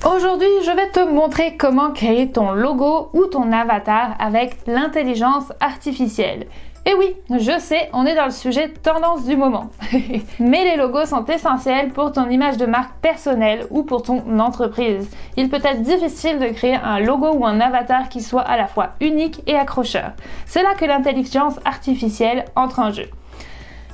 Aujourd'hui, je vais te montrer comment créer ton logo ou ton avatar avec l'intelligence artificielle. Et oui, je sais, on est dans le sujet tendance du moment. Mais les logos sont essentiels pour ton image de marque personnelle ou pour ton entreprise. Il peut être difficile de créer un logo ou un avatar qui soit à la fois unique et accrocheur. C'est là que l'intelligence artificielle entre en jeu.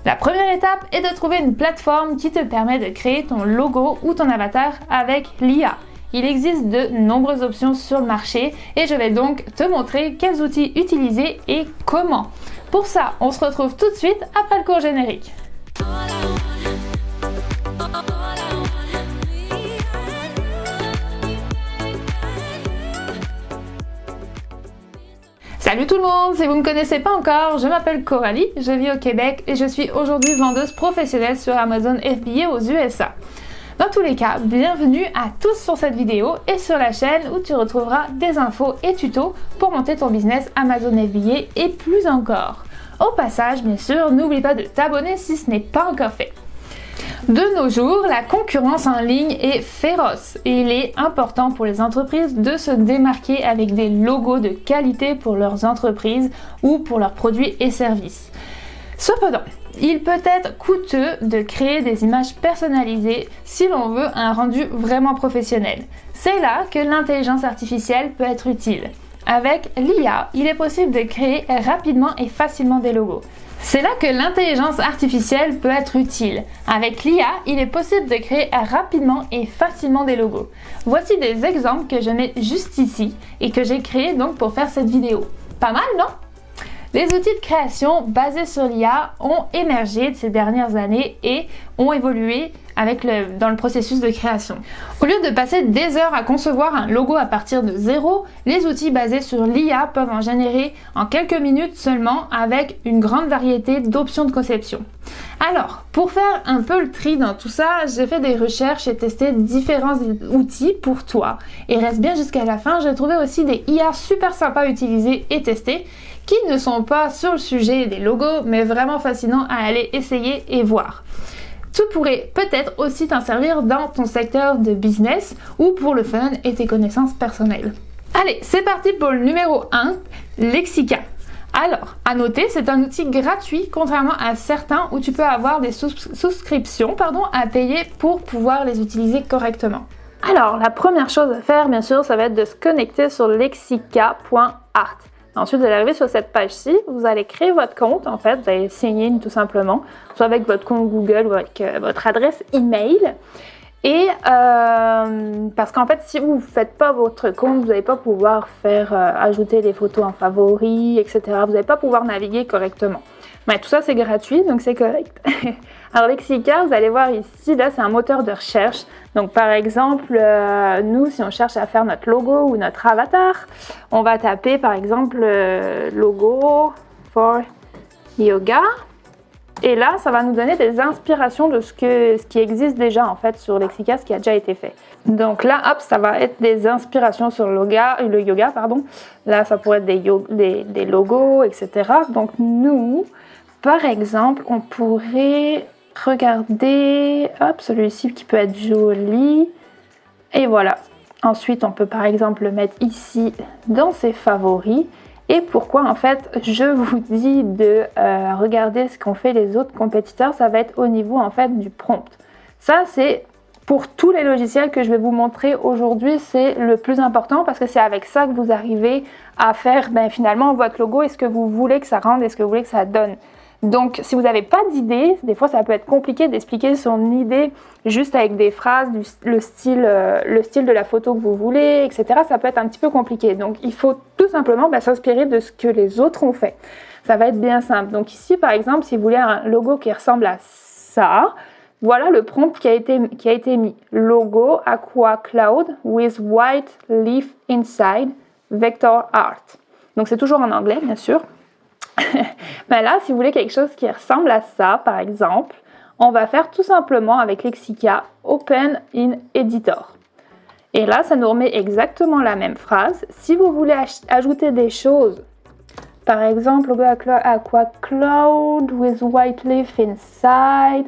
La première étape est de trouver une plateforme qui te permet de créer ton logo ou ton avatar avec l'IA. Il existe de nombreuses options sur le marché et je vais donc te montrer quels outils utiliser et comment. Pour ça, on se retrouve tout de suite après le court générique. Salut tout le monde, si vous ne me connaissez pas encore, je m'appelle Coralie, je vis au Québec et je suis aujourd'hui vendeuse professionnelle sur Amazon FBA aux USA. Dans tous les cas, bienvenue à tous sur cette vidéo et sur la chaîne où tu retrouveras des infos et tutos pour monter ton business Amazon FBA et plus encore. Au passage, bien sûr, n'oublie pas de t'abonner si ce n'est pas encore fait. De nos jours, la concurrence en ligne est féroce et il est important pour les entreprises de se démarquer avec des logos de qualité pour leurs entreprises ou pour leurs produits et services. Cependant, il peut être coûteux de créer des images personnalisées si l'on veut un rendu vraiment professionnel. C'est là que l'intelligence artificielle peut être utile. Avec l'IA, il est possible de créer rapidement et facilement des logos. C'est là que l'intelligence artificielle peut être utile. Avec l'IA, il est possible de créer rapidement et facilement des logos. Voici des exemples que je mets juste ici et que j'ai créés donc pour faire cette vidéo. Pas mal, non? Les outils de création basés sur l'IA ont émergé ces dernières années et ont évolué dans le processus de création. Au lieu de passer des heures à concevoir un logo à partir de zéro, les outils basés sur l'IA peuvent en générer en quelques minutes seulement avec une grande variété d'options de conception. Alors, pour faire un peu le tri dans tout ça, j'ai fait des recherches et testé différents outils pour toi. Et reste bien jusqu'à la fin, j'ai trouvé aussi des IA super sympas à utiliser et tester qui ne sont pas sur le sujet des logos, mais vraiment fascinants à aller essayer et voir. Tu pourrais peut-être aussi t'en servir dans ton secteur de business ou pour le fun et tes connaissances personnelles. Allez, c'est parti pour le numéro 1, Lexica. Alors, à noter, c'est un outil gratuit, contrairement à certains où tu peux avoir des souscriptions à payer pour pouvoir les utiliser correctement. Alors, la première chose à faire, bien sûr, ça va être de se connecter sur lexica.art. Ensuite, vous allez arriver sur cette page-ci, vous allez créer votre compte, en fait, vous allez signer tout simplement, soit avec votre compte Google ou avec votre adresse email. Et parce qu'en fait, si vous ne faites pas votre compte, vous n'allez pas pouvoir ajouter les photos en favoris, etc. Vous n'allez pas pouvoir naviguer correctement. Mais tout ça, c'est gratuit, donc c'est correct. Alors, Lexica, vous allez voir ici, là, c'est un moteur de recherche. Donc, par exemple, nous, si on cherche à faire notre logo ou notre avatar, on va taper, par exemple, logo for yoga. Et là, ça va nous donner des inspirations de ce qui existe déjà, en fait, sur Lexica, ce qui a déjà été fait. Donc là, hop, ça va être des inspirations sur le yoga. Là, ça pourrait être des logos, etc. Donc, nous, par exemple, on pourrait regarder, hop, celui-ci qui peut être joli. Et voilà. Ensuite, on peut par exemple le mettre ici dans ses favoris. Et pourquoi, en fait, je vous dis de regarder ce qu'ont fait les autres compétiteurs, ça va être au niveau, en fait, du prompt. Ça, c'est pour tous les logiciels que je vais vous montrer aujourd'hui, c'est le plus important parce que c'est avec ça que vous arrivez à faire, finalement, votre logo et ce que vous voulez que ça rende et ce que vous voulez que ça donne. Donc, si vous n'avez pas d'idée, des fois, ça peut être compliqué d'expliquer son idée juste avec des phrases, le style de la photo que vous voulez, etc. Ça peut être un petit peu compliqué. Donc, il faut tout simplement s'inspirer de ce que les autres ont fait. Ça va être bien simple. Donc, ici, par exemple, si vous voulez un logo qui ressemble à ça, voilà le prompt qui a été mis. Logo Aqua Cloud with white leaf inside, vector art. Donc, c'est toujours en anglais, bien sûr. Là, si vous voulez quelque chose qui ressemble à ça, par exemple, on va faire tout simplement avec Lexica Open in Editor. Et là, ça nous remet exactement la même phrase. Si vous voulez ajouter des choses, par exemple, logo Aqua Cloud with white leaf inside,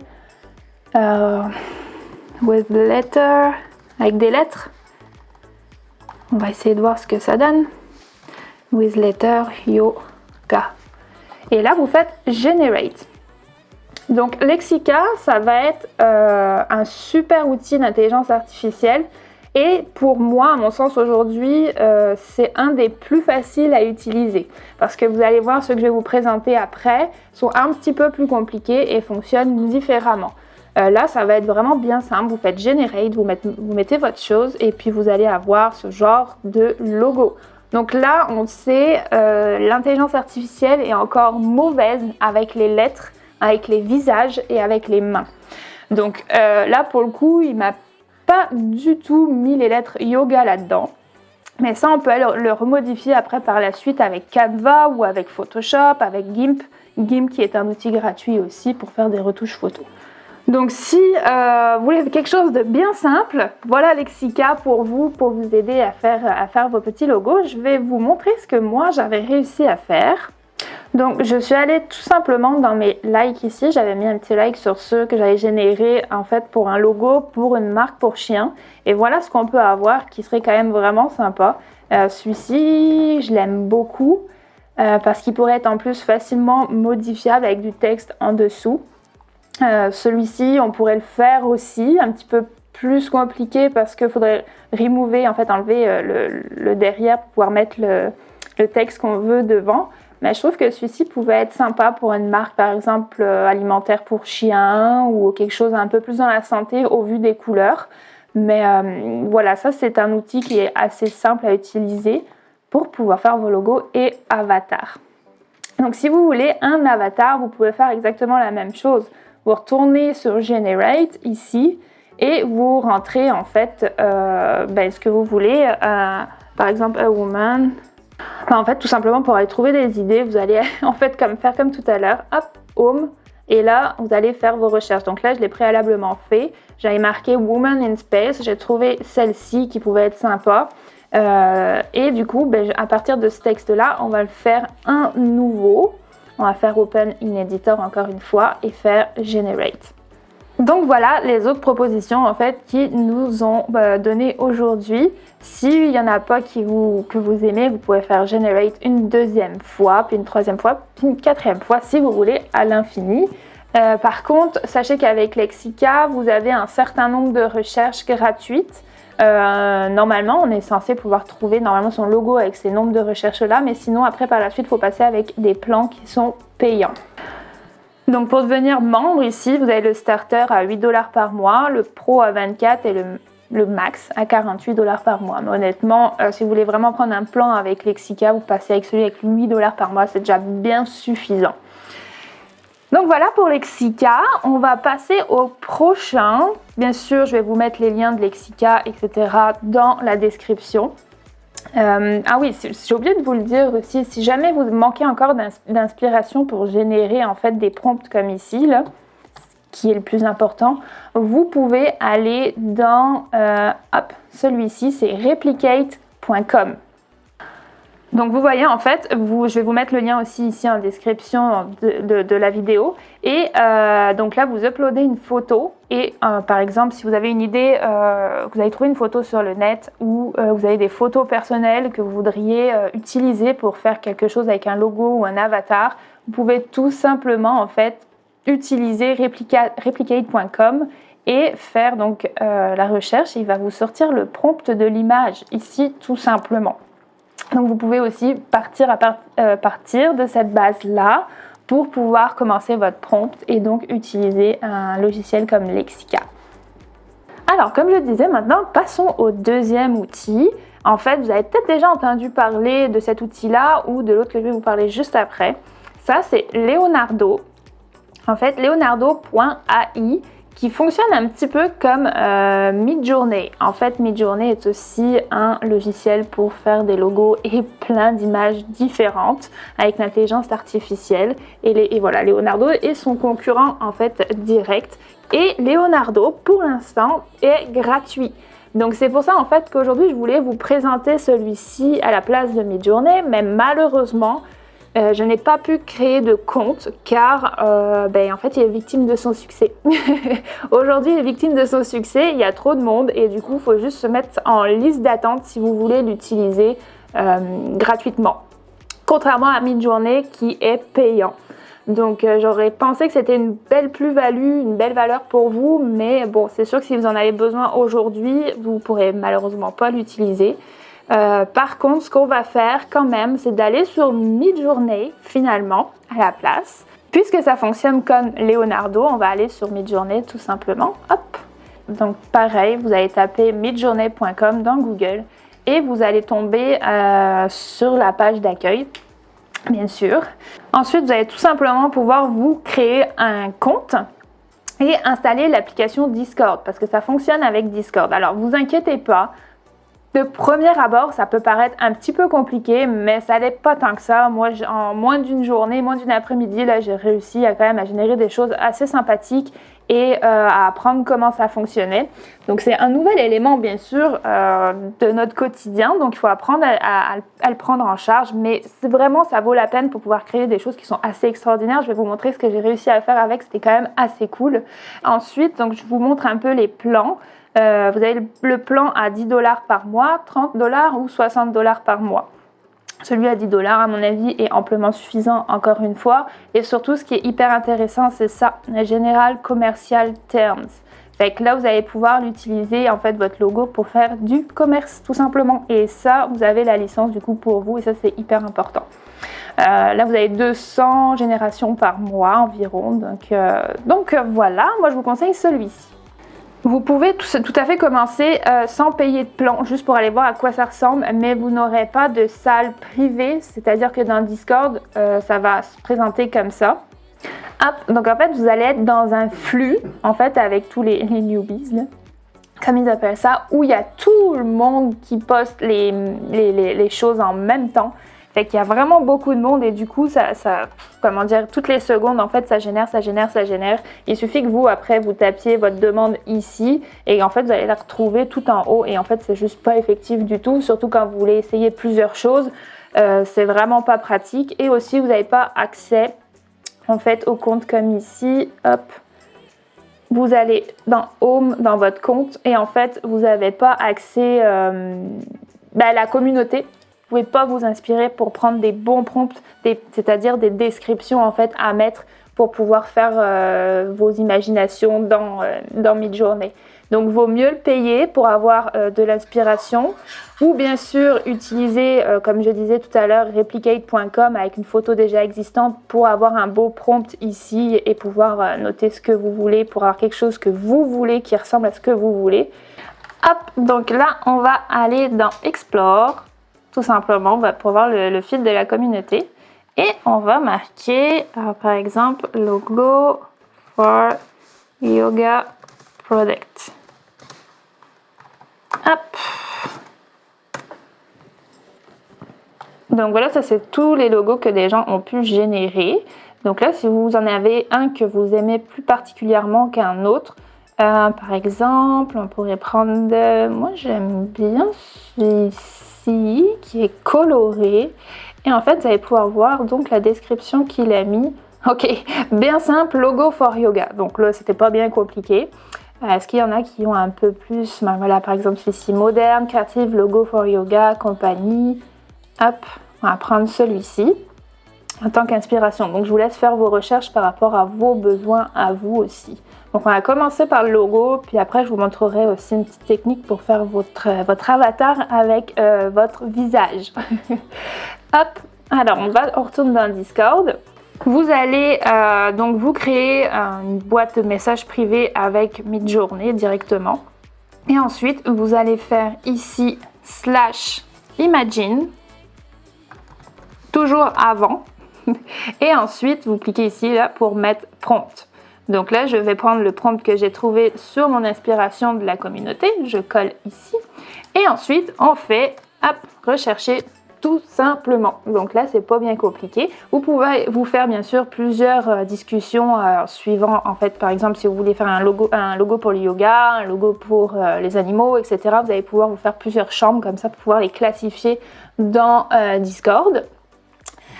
with letter, avec des lettres, On va essayer de voir ce que ça donne. With letter yoga. Et là, vous faites Generate. Donc, Lexica, ça va être un super outil d'intelligence artificielle. Et pour moi, à mon sens aujourd'hui, c'est un des plus faciles à utiliser. Parce que vous allez voir, ceux que je vais vous présenter après sont un petit peu plus compliqués et fonctionnent différemment. Là, ça va être vraiment bien simple. Vous faites Generate, vous mettez votre chose et puis vous allez avoir ce genre de logo. Donc là, on sait, l'intelligence artificielle est encore mauvaise avec les lettres, avec les visages et avec les mains. Donc là, pour le coup, il m'a pas du tout mis les lettres yoga là-dedans. Mais ça, on peut le remodifier après par la suite avec Canva ou avec Photoshop, avec GIMP. GIMP qui est un outil gratuit aussi pour faire des retouches photos. Donc si vous voulez quelque chose de bien simple, voilà Lexica pour vous aider à faire vos petits logos. Je vais vous montrer ce que moi j'avais réussi à faire. Donc je suis allée tout simplement dans mes likes ici, j'avais mis un petit like sur ceux que j'avais générés en fait pour un logo pour une marque pour chien. Et voilà ce qu'on peut avoir qui serait quand même vraiment sympa. Celui-ci, je l'aime beaucoup parce qu'il pourrait être en plus facilement modifiable avec du texte en dessous. Celui-ci, on pourrait le faire aussi, un petit peu plus compliqué parce qu'il faudrait enlever le derrière pour pouvoir mettre le texte qu'on veut devant. Mais je trouve que celui-ci pouvait être sympa pour une marque, par exemple alimentaire pour chiens ou quelque chose un peu plus dans la santé au vu des couleurs. Mais voilà, ça c'est un outil qui est assez simple à utiliser pour pouvoir faire vos logos et avatars. Donc si vous voulez un avatar, vous pouvez faire exactement la même chose. Vous retournez sur Generate ici et vous rentrez en fait ce que vous voulez. Par exemple, a woman. Enfin, en fait, tout simplement pour aller trouver des idées, vous allez en fait faire comme tout à l'heure. Hop, home. Et là, vous allez faire vos recherches. Donc là, je l'ai préalablement fait. J'avais marqué Woman in Space. J'ai trouvé celle-ci qui pouvait être sympa. Et du coup, à partir de ce texte-là, on va le faire un nouveau. On va faire Open in Editor encore une fois et faire Generate. Donc voilà les autres propositions en fait qui nous ont donné aujourd'hui. S'il n'y en a pas que vous aimez, vous pouvez faire Generate une deuxième fois, puis une troisième fois, puis une quatrième fois si vous voulez à l'infini. Par contre, sachez qu'avec Lexica, vous avez un certain nombre de recherches gratuites. Normalement, on est censé pouvoir trouver son logo avec ces nombres de recherches-là, mais sinon, après, par la suite, il faut passer avec des plans qui sont payants. Donc, pour devenir membre, ici, vous avez le starter à 8 $ par mois, le pro à 24 et le max à 48 $ par mois. Mais honnêtement, si vous voulez vraiment prendre un plan avec Lexica, vous passez avec celui avec 8 $ par mois, c'est déjà bien suffisant. Donc voilà pour Lexica, on va passer au prochain. Bien sûr, je vais vous mettre les liens de Lexica, etc. dans la description. Ah oui, j'ai oublié de vous le dire aussi, si jamais vous manquez encore d'inspiration pour générer en fait des prompts comme ici, là, qui est le plus important, vous pouvez aller dans celui-ci, c'est replicate.com. Donc vous voyez en fait, je vais vous mettre le lien aussi ici en description de la vidéo. Et donc là vous uploadez une photo et par exemple si vous avez une idée, vous avez trouvé une photo sur le net ou vous avez des photos personnelles que vous voudriez utiliser pour faire quelque chose avec un logo ou un avatar, vous pouvez tout simplement en fait utiliser replicate.com et faire donc la recherche. Il va vous sortir le prompt de l'image ici tout simplement. Donc vous pouvez aussi partir de cette base-là pour pouvoir commencer votre prompt et donc utiliser un logiciel comme Lexica. Alors comme je disais maintenant, passons au deuxième outil. En fait, vous avez peut-être déjà entendu parler de cet outil-là ou de l'autre que je vais vous parler juste après. Ça, c'est Leonardo. En fait, Leonardo.ai qui fonctionne un petit peu comme Midjourney. En fait, Midjourney est aussi un logiciel pour faire des logos et plein d'images différentes avec l'intelligence artificielle. Et voilà, Leonardo est son concurrent en fait direct. Et Leonardo, pour l'instant, est gratuit. Donc c'est pour ça en fait qu'aujourd'hui, je voulais vous présenter celui-ci à la place de Midjourney, mais malheureusement, Je n'ai pas pu créer de compte car en fait il est victime de son succès. Aujourd'hui il est victime de son succès, il y a trop de monde et du coup il faut juste se mettre en liste d'attente si vous voulez l'utiliser gratuitement. Contrairement à Midjourney qui est payant. Donc j'aurais pensé que c'était une belle plus-value, une belle valeur pour vous, mais bon, c'est sûr que si vous en avez besoin aujourd'hui, vous ne pourrez malheureusement pas l'utiliser. Par contre, ce qu'on va faire quand même, c'est d'aller sur Midjourney finalement à la place. Puisque ça fonctionne comme Leonardo, on va aller sur Midjourney tout simplement. Hop. Donc pareil, vous allez taper midjourney.com dans Google et vous allez tomber sur la page d'accueil. Bien sûr. Ensuite, vous allez tout simplement pouvoir vous créer un compte et installer l'application Discord parce que ça fonctionne avec Discord. Alors, vous inquiétez pas. De premier abord, ça peut paraître un petit peu compliqué, mais ça n'est pas tant que ça. Moi, en moins d'une journée, moins d'une après-midi, là, j'ai réussi à générer des choses assez sympathiques et à apprendre comment ça fonctionnait. Donc, c'est un nouvel élément, bien sûr, de notre quotidien. Donc, il faut apprendre à le prendre en charge. Mais vraiment, ça vaut la peine pour pouvoir créer des choses qui sont assez extraordinaires. Je vais vous montrer ce que j'ai réussi à faire avec. C'était quand même assez cool. Ensuite, donc, je vous montre un peu les plans. Vous avez le plan à 10 $ par mois, 30 $ ou 60 $ par mois. Celui à 10 $, à mon avis, est amplement suffisant, encore une fois. Et surtout, ce qui est hyper intéressant, c'est ça, General Commercial Terms. Fait que là, vous allez pouvoir l'utiliser, en fait, votre logo pour faire du commerce, tout simplement. Et ça, vous avez la licence, du coup, pour vous. Et ça, c'est hyper important. Là, vous avez 200 générations par mois environ. Donc voilà, moi, je vous conseille celui-ci. Vous pouvez tout à fait commencer sans payer de plan, juste pour aller voir à quoi ça ressemble, mais vous n'aurez pas de salle privée, c'est-à-dire que dans Discord, ça va se présenter comme ça. Hop, donc en fait, vous allez être dans un flux, en fait, avec tous les newbies, là, comme ils appellent ça, où il y a tout le monde qui poste les choses en même temps. Fait qu'il y a vraiment beaucoup de monde et du coup, toutes les secondes, en fait, ça génère. Il suffit que vous, après, vous tapiez votre demande ici et en fait, vous allez la retrouver tout en haut et en fait, c'est juste pas effectif du tout, surtout quand vous voulez essayer plusieurs choses. C'est vraiment pas pratique et aussi, vous n'avez pas accès, en fait, au compte comme ici. Hop. Vous allez dans Home, dans votre compte et en fait, vous n'avez pas accès à la communauté. Vous ne pouvez pas vous inspirer pour prendre des bons prompts, c'est-à-dire des descriptions en fait à mettre pour pouvoir faire vos imaginations dans Midjourney. Donc, vaut mieux le payer pour avoir de l'inspiration ou bien sûr utiliser, comme je disais tout à l'heure, replicate.com avec une photo déjà existante pour avoir un beau prompt ici et pouvoir noter ce que vous voulez pour avoir quelque chose que vous voulez qui ressemble à ce que vous voulez. Hop, donc là, on va aller dans Explore. Tout simplement, on va pouvoir voir le fil de la communauté et on va marquer par exemple logo for yoga product. Hop. Donc voilà, ça c'est tous les logos que des gens ont pu générer. Donc là, si vous en avez un que vous aimez plus particulièrement qu'un autre, par exemple, on pourrait prendre, moi j'aime bien celui-ci qui est coloré et en fait vous allez pouvoir voir donc la description qu'il a mis. Ok, bien simple, logo for yoga. Donc là c'était pas bien compliqué. Est-ce qu'il y en a qui ont un peu plus, voilà, par exemple celui-ci, moderne, creative, logo for yoga, compagnie. Hop, on va prendre celui-ci en tant qu'inspiration. Donc je vous laisse faire vos recherches par rapport à vos besoins à vous aussi. Donc on va commencer par le logo, puis après je vous montrerai aussi une petite technique pour faire votre avatar avec votre visage. Hop, alors on retourne dans Discord. Vous allez donc vous créer une boîte de messages privée avec Midjourney directement. Et ensuite vous allez faire ici /imagine, toujours avant. Et ensuite vous cliquez ici là pour mettre prompt. Donc là, je vais prendre le prompt que j'ai trouvé sur mon inspiration de la communauté. Je colle ici. Et ensuite, on fait, hop, rechercher tout simplement. Donc là, c'est pas bien compliqué. Vous pouvez vous faire bien sûr plusieurs discussions suivant, en fait, par exemple, si vous voulez faire un logo pour le yoga, un logo pour les animaux, etc. Vous allez pouvoir vous faire plusieurs chambres comme ça pour pouvoir les classifier dans Discord.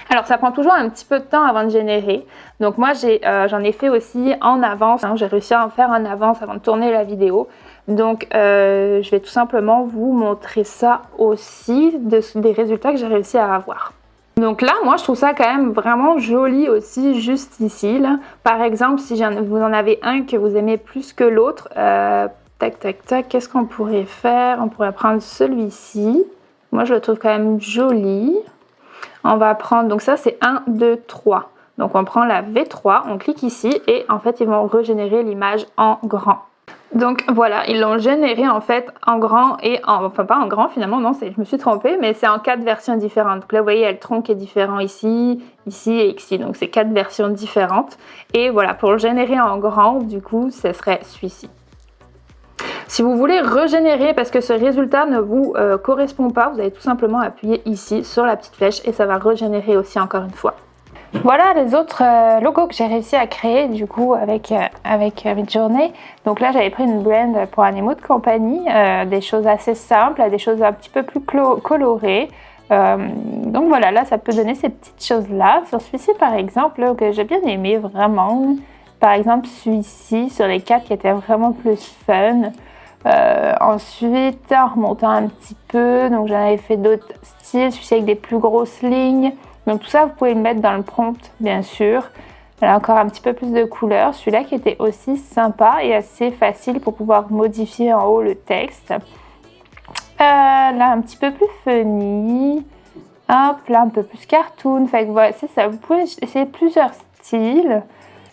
Alors ça prend toujours un petit peu de temps avant de générer. Donc moi j'en ai fait aussi en avance, hein. J'ai réussi à en faire en avance avant de tourner la vidéo. Donc je vais tout simplement vous montrer ça aussi, des résultats que j'ai réussi à avoir. Donc là, moi je trouve ça quand même vraiment joli aussi, juste ici. Là. Par exemple, si vous en avez un que vous aimez plus que l'autre, tac tac tac, qu'est-ce qu'on pourrait faire? On pourrait prendre celui-ci. Moi je le trouve quand même joli. On va prendre, donc ça c'est 1, 2, 3. Donc on prend la V3, on clique ici et en fait ils vont régénérer l'image en grand. Donc voilà, ils l'ont généré en fait en grand et enfin pas en grand finalement, non, je me suis trompée, mais c'est en 4 versions différentes. Donc là vous voyez, le tronc est différent ici, ici et ici. Donc c'est 4 versions différentes. Et voilà, pour le générer en grand, du coup, ce serait celui-ci. Si vous voulez régénérer parce que ce résultat ne vous correspond pas, vous allez tout simplement appuyer ici sur la petite flèche et ça va régénérer aussi encore une fois. Voilà les autres logos que j'ai réussi à créer du coup avec Midjourney. Donc là j'avais pris une brand pour animaux de compagnie, des choses assez simples, des choses un petit peu plus colorées. Donc voilà, là ça peut donner ces petites choses là. Sur celui-ci par exemple là, que j'ai bien aimé vraiment. Par exemple celui-ci sur les 4 qui était vraiment plus fun. Ensuite, en remontant un petit peu, donc j'en avais fait d'autres styles, celui-ci avec des plus grosses lignes. Donc tout ça, vous pouvez le mettre dans le prompt, bien sûr. Là encore un petit peu plus de couleurs. Celui-là qui était aussi sympa et assez facile pour pouvoir modifier en haut le texte. Là, un petit peu plus funny. Hop, là, un peu plus cartoon. Fait que voilà, c'est ça. Vous pouvez essayer plusieurs styles.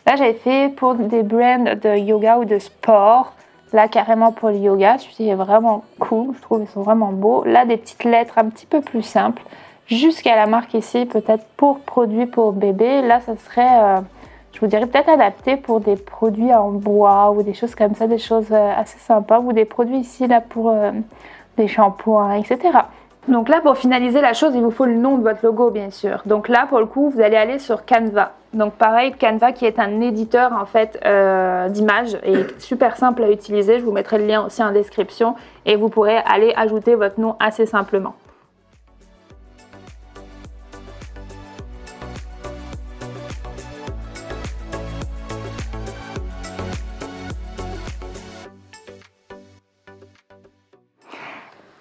Là, j'avais fait pour des brands de yoga ou de sport. Là, carrément pour le yoga, celui-ci est vraiment cool, je trouve qu'ils sont vraiment beaux. Là, des petites lettres un petit peu plus simples, jusqu'à la marque ici, peut-être pour produits pour bébé. Là, ça serait, je vous dirais, peut-être adapté pour des produits en bois ou des choses comme ça, des choses assez sympas. Ou des produits ici, là, pour des shampoings, etc. Donc là, pour finaliser la chose, il vous faut le nom de votre logo, bien sûr. Donc là, pour le coup, vous allez aller sur Canva. Donc pareil, Canva qui est un éditeur en fait d'images et super simple à utiliser. Je vous mettrai le lien aussi en description et vous pourrez aller ajouter votre nom assez simplement.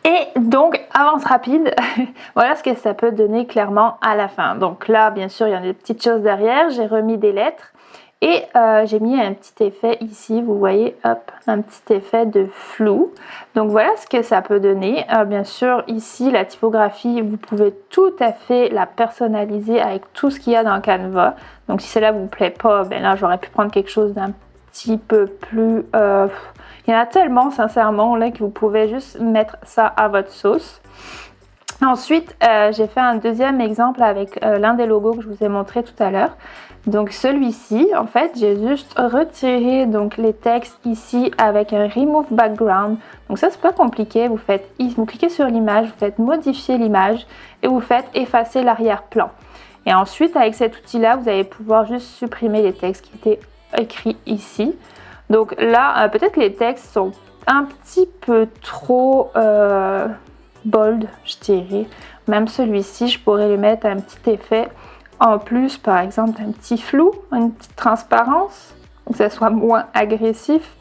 Et donc, avance rapide, voilà ce que ça peut donner clairement à la fin. Donc là, bien sûr, il y a des petites choses derrière. J'ai remis des lettres et j'ai mis un petit effet ici, vous voyez, hop, un petit effet de flou. Donc voilà ce que ça peut donner. Bien sûr, ici, la typographie, vous pouvez tout à fait la personnaliser avec tout ce qu'il y a dans Canva. Donc si celle-là vous plaît pas, ben là, j'aurais pu prendre quelque chose d'un petit peu plus... il y en a tellement, sincèrement, là, que vous pouvez juste mettre ça à votre sauce. Ensuite, j'ai fait un deuxième exemple avec l'un des logos que je vous ai montré tout à l'heure. Donc celui-ci, en fait, j'ai juste retiré donc, les textes ici avec un Remove Background. Donc ça, c'est pas compliqué. Vous cliquez sur l'image, vous faites modifier l'image et vous faites effacer l'arrière-plan. Et ensuite, avec cet outil-là, vous allez pouvoir juste supprimer les textes qui étaient écrits ici. Donc là, peut-être les textes sont un petit peu trop bold, je dirais. Même celui-ci, je pourrais lui mettre un petit effet en plus, par exemple, un petit flou, une petite transparence, pour que ça soit moins agressif,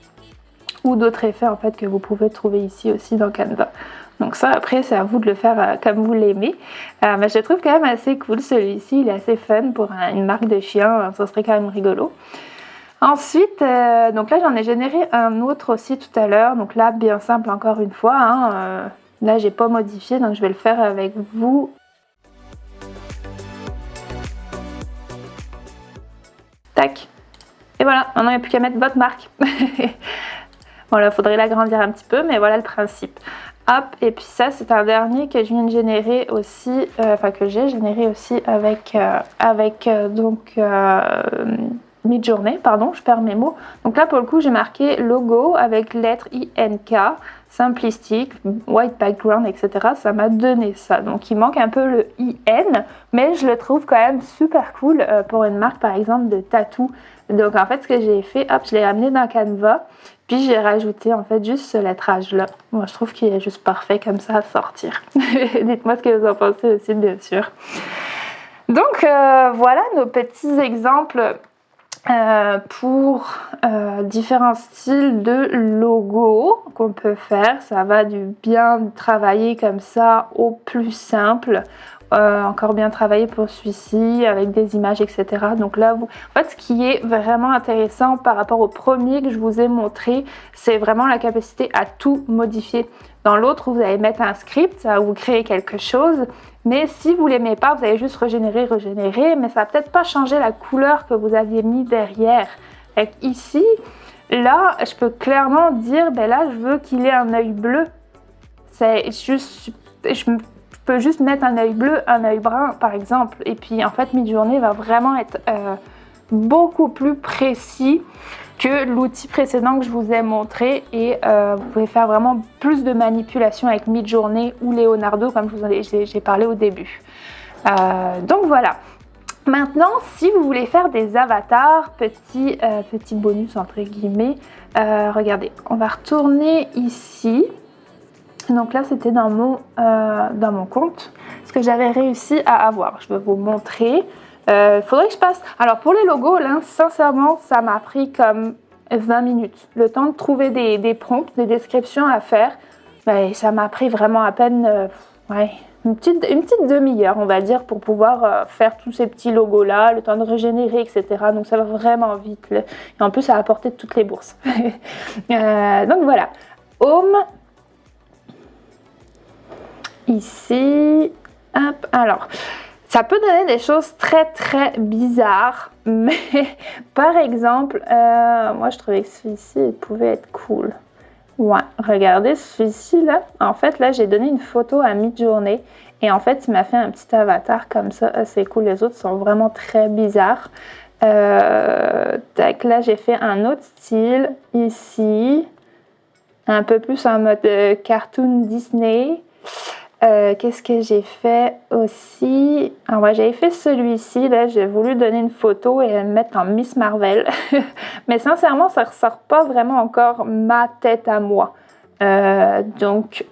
ou d'autres effets en fait que vous pouvez trouver ici aussi dans Canva. Donc ça, après, c'est à vous de le faire comme vous l'aimez. Mais je le trouve quand même assez cool, celui-ci. Il est assez fun pour une marque de chien, ça serait quand même rigolo. Ensuite, donc là j'en ai généré un autre aussi tout à l'heure, donc là bien simple encore une fois, hein, là j'ai pas modifié donc je vais le faire avec vous. Tac, et voilà, maintenant il n'y a plus qu'à mettre votre marque. Voilà, il faudrait l'agrandir un petit peu, mais voilà le principe. Hop, et puis ça c'est un dernier que je viens de générer aussi, que j'ai généré aussi avec Midjourney, pardon, je perds mes mots. Donc là pour le coup j'ai marqué logo avec lettre INK, simplistique, white background, etc. Ça m'a donné ça. Donc il manque un peu le IN, mais je le trouve quand même super cool pour une marque par exemple de tatou. Donc en fait ce que j'ai fait, hop, je l'ai ramené dans Canva, puis j'ai rajouté en fait juste ce lettrage là. Moi je trouve qu'il est juste parfait comme ça à sortir. Dites-moi ce que vous en pensez aussi bien sûr. Donc voilà nos petits exemples pour différents styles de logo qu'on peut faire. Ça va du bien travailler comme ça au plus simple. Encore bien travaillé pour celui-ci avec des images, etc. Donc là, en fait, ce qui est vraiment intéressant par rapport au premier que je vous ai montré, c'est vraiment la capacité à tout modifier. Dans l'autre, vous allez mettre un script, ça va vous créer quelque chose. Mais si vous ne l'aimez pas, vous allez juste régénérer, mais ça va peut-être pas changer la couleur que vous aviez mis derrière. Et ici, là, je peux clairement dire, ben là, je veux qu'il ait un œil bleu. C'est juste, je peux juste mettre un œil bleu, un œil brun, par exemple. Et puis, en fait, Midjourney va vraiment être beaucoup plus précis que l'outil précédent que je vous ai montré, et vous pouvez faire vraiment plus de manipulation avec Midjourney ou Leonardo comme j'ai parlé au début. Donc voilà. Maintenant, si vous voulez faire des avatars, petit bonus entre guillemets, regardez, on va retourner ici. Donc là, c'était dans mon compte, ce que j'avais réussi à avoir. Je vais vous montrer. Faudrait que je passe. Alors pour les logos, là, sincèrement, ça m'a pris comme 20 minutes. Le temps de trouver des prompts, des descriptions à faire. Ben, ça m'a pris vraiment à peine une petite demi-heure, on va dire, pour pouvoir faire tous ces petits logos-là, le temps de régénérer, etc. Donc ça va vraiment vite. Là. Et en plus, ça a apporté de toutes les bourses. Donc voilà. Home. Ici. Hop. Alors. Ça peut donner des choses très très bizarres, mais par exemple, moi je trouvais que celui-ci il pouvait être cool. Ouais, regardez celui-ci là. En fait, là j'ai donné une photo à Midjourney et en fait il m'a fait un petit avatar comme ça. C'est cool, les autres sont vraiment très bizarres. Tac, là j'ai fait un autre style ici, un peu plus en mode cartoon Disney. Qu'est-ce que j'ai fait aussi? Ah ouais, j'avais fait celui-ci, là, j'ai voulu donner une photo et le mettre en Miss Marvel. Mais sincèrement, ça ressort pas vraiment encore ma tête à moi. Donc,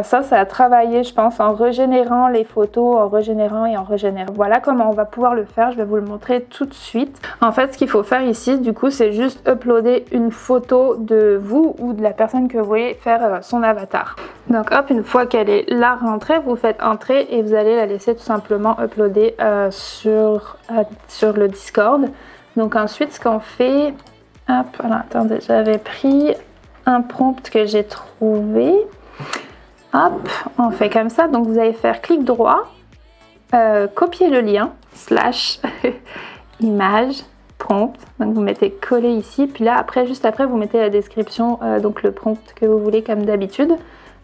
ça a travaillé, je pense, en régénérant les photos, en régénérant et en régénérant. Voilà comment on va pouvoir le faire, je vais vous le montrer tout de suite. En fait, ce qu'il faut faire ici, du coup, c'est juste uploader une photo de vous ou de la personne que vous voulez faire son avatar. Donc hop, une fois qu'elle est là rentrée, vous faites entrer et vous allez la laisser tout simplement uploader sur le Discord. Donc ensuite, ce qu'on fait... Hop, alors attendez, j'avais pris un prompt que j'ai trouvé. Hop, on fait comme ça. Donc vous allez faire clic droit, copier le lien, / image, prompt. Donc vous mettez coller ici. Puis là, après, juste après, vous mettez la description, donc le prompt que vous voulez comme d'habitude.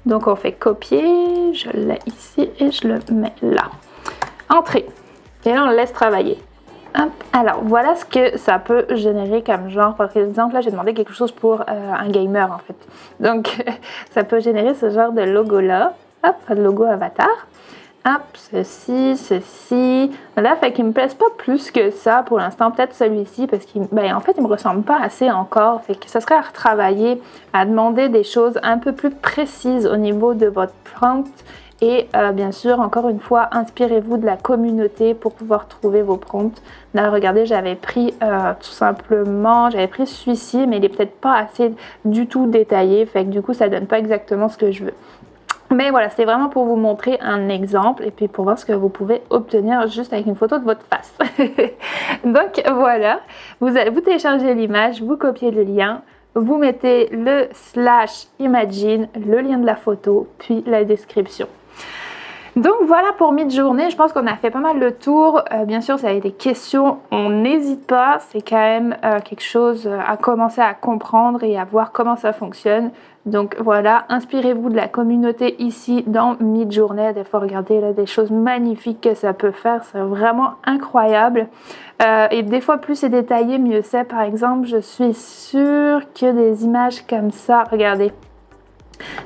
Donc on fait copier, je l'ai ici et je le mets là. Entrée. Et là on le laisse travailler. Hop. Alors voilà ce que ça peut générer comme genre. Par exemple là j'ai demandé quelque chose pour un gamer en fait. Donc ça peut générer ce genre de logo là. Hop, de logo avatar. Hop, ceci. Là, fait qu'il me plaise pas plus que ça pour l'instant. Peut-être celui-ci parce qu'il en fait, il me ressemble pas assez encore. Fait que ça serait à retravailler, à demander des choses un peu plus précises au niveau de votre prompt. Et bien sûr, encore une fois, inspirez-vous de la communauté pour pouvoir trouver vos prompts. Là, regardez, j'avais pris tout simplement, j'avais pris celui-ci, mais il est peut-être pas assez du tout détaillé. Fait que du coup, ça donne pas exactement ce que je veux. Mais voilà, c'est vraiment pour vous montrer un exemple et puis pour voir ce que vous pouvez obtenir juste avec une photo de votre face. Donc voilà, vous téléchargez l'image, vous copiez le lien, vous mettez le /imagine, le lien de la photo, puis la description. Donc voilà pour Midjourney, je pense qu'on a fait pas mal le tour. Bien sûr, si vous avez des questions, on n'hésite pas. C'est quand même quelque chose à commencer à comprendre et à voir comment ça fonctionne. Donc voilà, inspirez-vous de la communauté ici dans Midjourney. Des fois, regardez là, des choses magnifiques que ça peut faire, c'est vraiment incroyable. Et des fois, plus c'est détaillé, mieux c'est. Par exemple, je suis sûre que des images comme ça, regardez.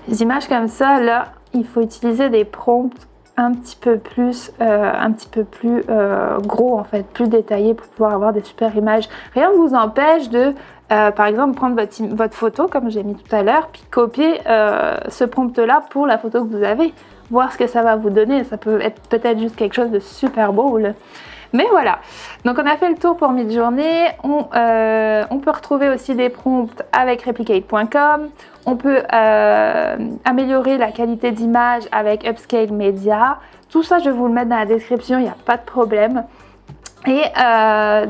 Les images comme ça, là, il faut utiliser des prompts un petit peu plus gros en fait, plus détaillés pour pouvoir avoir des super images. Rien ne vous empêche de par exemple prendre votre photo comme j'ai mis tout à l'heure, puis copier ce prompt-là pour la photo que vous avez, voir ce que ça va vous donner. Ça peut être peut-être juste quelque chose de super beau là. Mais voilà, donc on a fait le tour pour Midjourney. On peut retrouver aussi des prompts avec replicate.com. On peut améliorer la qualité d'image avec Upscale Media. Tout ça, je vais vous le mettre dans la description, il n'y a pas de problème. Et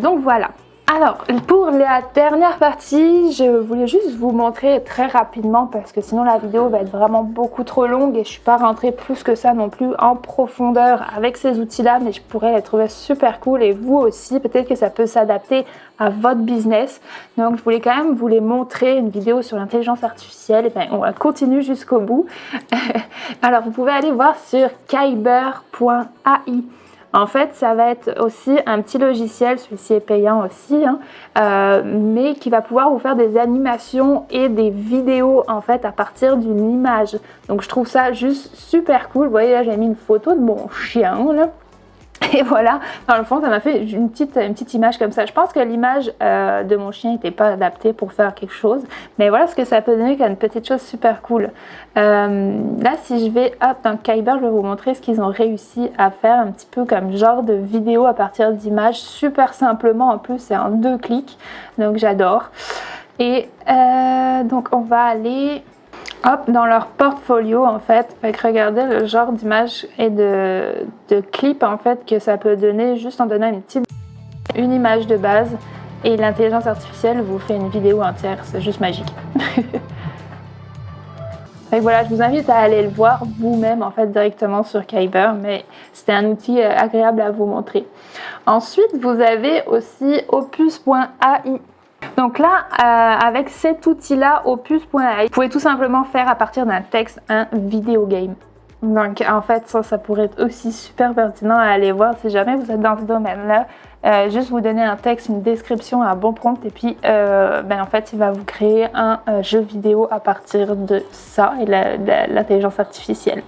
donc voilà. Alors, pour la dernière partie, je voulais juste vous montrer très rapidement parce que sinon la vidéo va être vraiment beaucoup trop longue et je ne suis pas rentrée plus que ça non plus en profondeur avec ces outils-là, mais je pourrais les trouver super cool et vous aussi, peut-être que ça peut s'adapter à votre business. Donc, je voulais quand même vous les montrer, une vidéo sur l'intelligence artificielle. Et bien, on continue jusqu'au bout. Alors, vous pouvez aller voir sur Kyber.ai. En fait, ça va être aussi un petit logiciel, celui-ci est payant aussi, mais qui va pouvoir vous faire des animations et des vidéos en fait à partir d'une image. Donc je trouve ça juste super cool. Vous voyez là, j'ai mis une photo de mon chien là. Et voilà, dans le fond, ça m'a fait une petite image comme ça. Je pense que l'image de mon chien n'était pas adaptée pour faire quelque chose. Mais voilà ce que ça peut donner comme une petite chose super cool. Là, si je vais dans Kyber, je vais vous montrer ce qu'ils ont réussi à faire. Un petit peu comme genre de vidéo à partir d'images. Super simplement, en plus, c'est en 2 clics. Donc, j'adore. Et donc, on va aller... dans leur portfolio en fait. Regardez le genre d'image et de clip en fait que ça peut donner juste en donnant une image de base et l'intelligence artificielle vous fait une vidéo entière, c'est juste magique. Donc voilà, je vous invite à aller le voir vous-même en fait directement sur Kyber, mais c'était un outil agréable à vous montrer. Ensuite, vous avez aussi Opus.ai. Donc là, avec cet outil-là, Opus.ai, vous pouvez tout simplement faire à partir d'un texte un vidéo game. Donc en fait, ça pourrait être aussi super pertinent à aller voir si jamais vous êtes dans ce domaine-là. Juste vous donner un texte, une description, un bon prompt et puis en fait, il va vous créer un jeu vidéo à partir de ça et l'intelligence artificielle.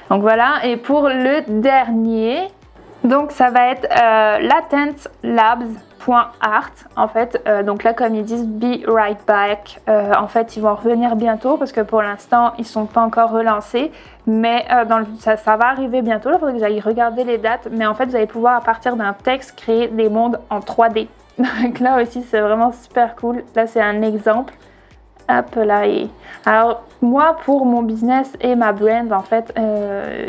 Donc voilà, et pour le dernier, donc ça va être Latent Labs. .art en fait, donc là comme ils disent be right back, en fait ils vont revenir bientôt parce que pour l'instant ils sont pas encore relancés, mais ça va arriver bientôt. Là il faudrait que j'aille regarder les dates, mais en fait vous allez pouvoir à partir d'un texte créer des mondes en 3D. Donc là aussi c'est vraiment super cool. Là c'est un exemple. Hop là. Alors moi pour mon business et ma brand en fait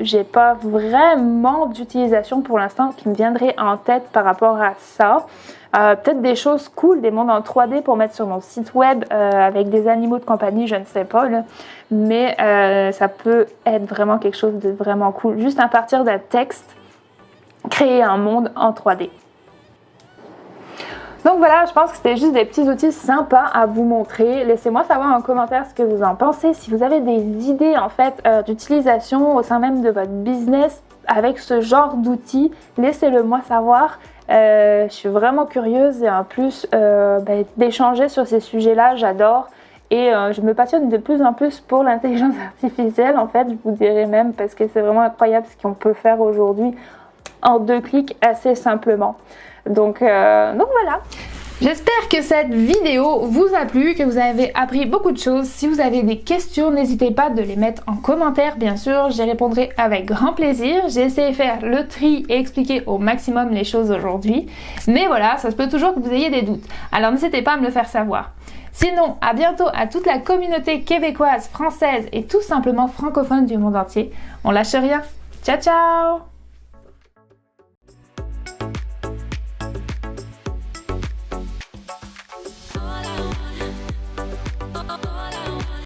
j'ai pas vraiment d'utilisation pour l'instant qui me viendrait en tête par rapport à ça. Peut-être des choses cool, des mondes en 3D pour mettre sur mon site web avec des animaux de compagnie, je ne sais pas là. Mais ça peut être vraiment quelque chose de vraiment cool. Juste à partir d'un texte, créer un monde en 3D. Donc voilà, je pense que c'était juste des petits outils sympas à vous montrer. Laissez-moi savoir en commentaire ce que vous en pensez. Si vous avez des idées en fait d'utilisation au sein même de votre business avec ce genre d'outils, laissez-le moi savoir. Je suis vraiment curieuse et en plus d'échanger sur ces sujets-là, j'adore. Et je me passionne de plus en plus pour l'intelligence artificielle en fait, je vous dirais même, parce que c'est vraiment incroyable ce qu'on peut faire aujourd'hui en 2 clics assez simplement. Donc voilà. J'espère que cette vidéo vous a plu, que vous avez appris beaucoup de choses. Si vous avez des questions, n'hésitez pas de les mettre en commentaire, bien sûr, j'y répondrai avec grand plaisir. J'ai essayé de faire le tri et expliquer au maximum les choses aujourd'hui. Mais voilà, ça se peut toujours que vous ayez des doutes. Alors n'hésitez pas à me le faire savoir. Sinon, à bientôt à toute la communauté québécoise, française et tout simplement francophone du monde entier. On lâche rien. Ciao, ciao!